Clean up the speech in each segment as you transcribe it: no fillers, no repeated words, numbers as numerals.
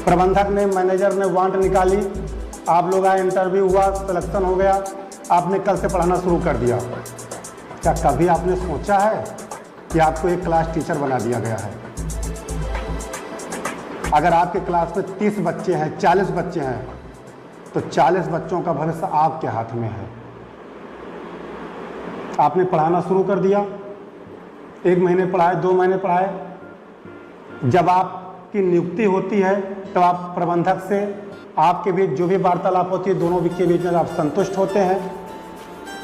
प्रबंधक ने, मैनेजर ने वांट निकाली, आप लोग आए, इंटरव्यू हुआ, सिलेक्शन हो गया, आपने कल से पढ़ाना शुरू कर दिया। क्या कभी आपने सोचा है कि आपको एक क्लास टीचर बना दिया गया है? अगर आपके क्लास में 30 बच्चे हैं, 40 बच्चे हैं, तो 40 बच्चों का भविष्य आपके हाथ में है। आपने पढ़ाना शुरू कर दिया, 1 महीने पढ़ाए, 2 महीने पढ़ाए, जब आपकी नियुक्ति होती है तब आप प्रबंधक से, आपके बीच जो भी वार्तालाप होती है, दोनों के बीच में आप संतुष्ट होते हैं।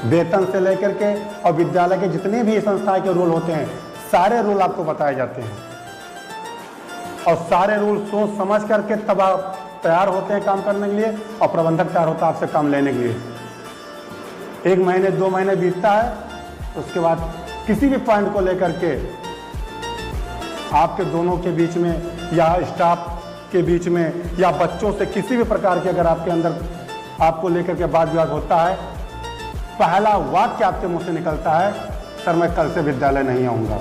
वेतन से लेकर के और विद्यालय के जितने भी संस्थाएं के रूल होते हैं, सारे रूल आपको बताए जाते हैं और सारे रूल सोच समझ करके तब आप तैयार होते हैं काम करने के लिए, और प्रबंधक तैयार होता है आपसे काम लेने के लिए। 1 महीने 2 महीने बीतता है, उसके बाद किसी भी पॉइंट को लेकर के आपके दोनों के बीच में या स्टाफ के बीच में या बच्चों से किसी भी प्रकार के अगर आपके अंदर आपको लेकर के वाद विवाद होता है, पहला वाक्य आपके मुंह से निकलता है, सर मैं कल से विद्यालय नहीं आऊँगा।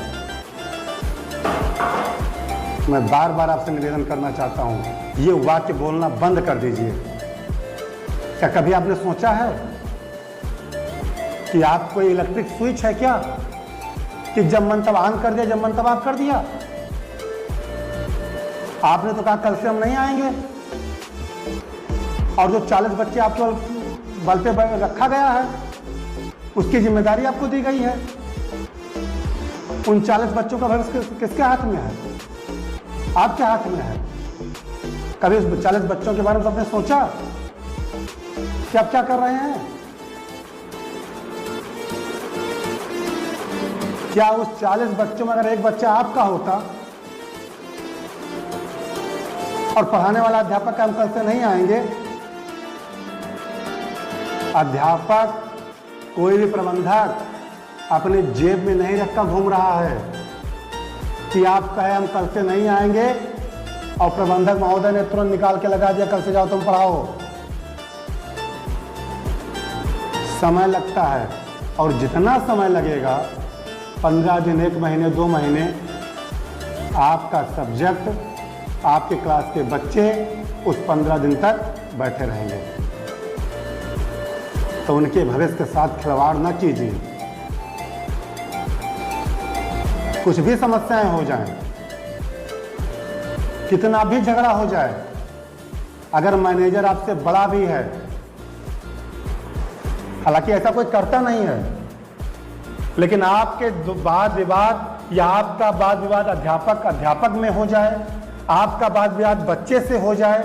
मैं बार बार आपसे निवेदन करना चाहता हूँ, ये वाक्य बोलना बंद कर दीजिए। क्या कभी आपने सोचा है कि आप कोई इलेक्ट्रिक स्विच है क्या कि जब मन तब ऑन कर दिया, जब मन तब ऑफ कर दिया? आपने तो कहा कल से हम नहीं आएंगे, और जो 40 बच्चे आपके बल पे रखा गया है, उसकी जिम्मेदारी आपको दी गई है। उन 40 बच्चों का भविष्य किसके हाथ में है? आपके हाथ में है। कभी उस 40 बच्चों के बारे में आपने सोचा कि आप क्या कर रहे हैं? क्या उस 40 बच्चों में अगर एक बच्चा आपका होता और पढ़ाने वाला अध्यापक हम कल से नहीं आएंगे, अध्यापक कोई भी प्रबंधक अपने जेब में नहीं रखकर घूम रहा है कि आप कहे हम कल से नहीं आएंगे और प्रबंधक महोदय ने तुरंत निकाल के लगा दिया कल से जाओ तुम पढ़ाओ। समय लगता है, और जितना समय लगेगा, 15 दिन, 1 महीने, 2 महीने, आपका सब्जेक्ट, आपके क्लास के बच्चे उस 15 दिन तक बैठे रहेंगे। तो उनके भविष्य के साथ खिलवाड़ न कीजिए। कुछ भी समस्याएं हो जाएं, कितना भी झगड़ा हो जाए, अगर मैनेजर आपसे बड़ा भी है, हालांकि ऐसा कोई करता नहीं है, लेकिन आपके वाद विवाद या आपका वाद विवाद अध्यापक में हो जाए, आपका वाद विवाद बच्चे से हो जाए,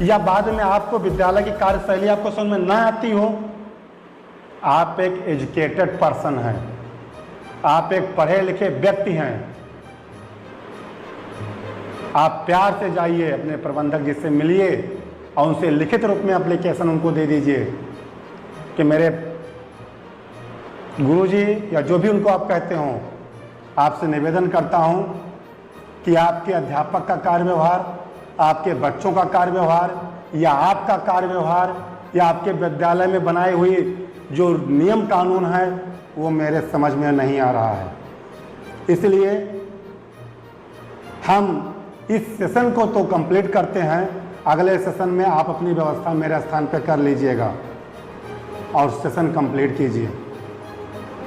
या बाद में आपको विद्यालय की कार्यशैली आपको समझ में ना आती हो, आप एक एजुकेटेड पर्सन हैं, आप एक पढ़े लिखे व्यक्ति हैं, आप प्यार से जाइए अपने प्रबंधक जी से मिलिए और उनसे लिखित रूप में एप्लीकेशन उनको दे दीजिए कि मेरे गुरुजी या जो भी उनको आप कहते हो, आपसे निवेदन करता हूं कि आपके अध्यापक का कार्य व्यवहार, आपके बच्चों का कार्य व्यवहार या आपका कार्य व्यवहार या आपके विद्यालय में बनाई हुई जो नियम कानून है वो मेरे समझ में नहीं आ रहा है। इसलिए हम इस सेशन को तो कंप्लीट करते हैं, अगले सेशन में आप अपनी व्यवस्था मेरे स्थान पर कर लीजिएगा और सेशन कंप्लीट कीजिए।